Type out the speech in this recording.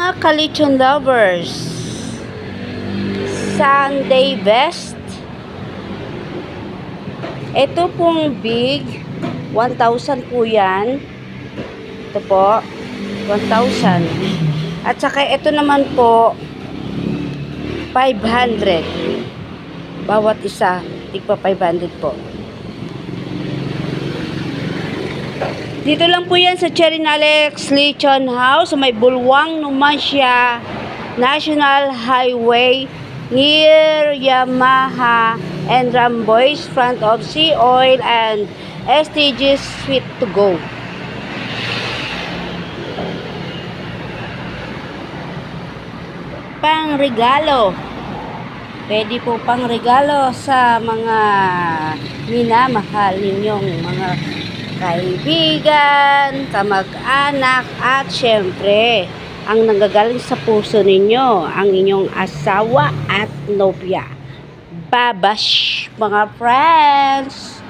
Mga kalitsyon lovers, Sunday best. Ito pong big, 1,000 po yan. Ito po, 1,000. At saka ito naman po, 500. Bawat isa, tigpa 500 po. Dito lang po yan sa Cherinalex Lechon House sa may Bulwang, Numancia National Highway near Yamaha and Ramboy's front of Sea Oil and STG Sweet to Go. Pang regalo. Pwede po pang regalo sa mga minamahal ninyong mga kaibigan, kamag-anak, at syempre, ang nanggagaling sa puso ninyo, ang inyong asawa at nobya. Babash, mga friends!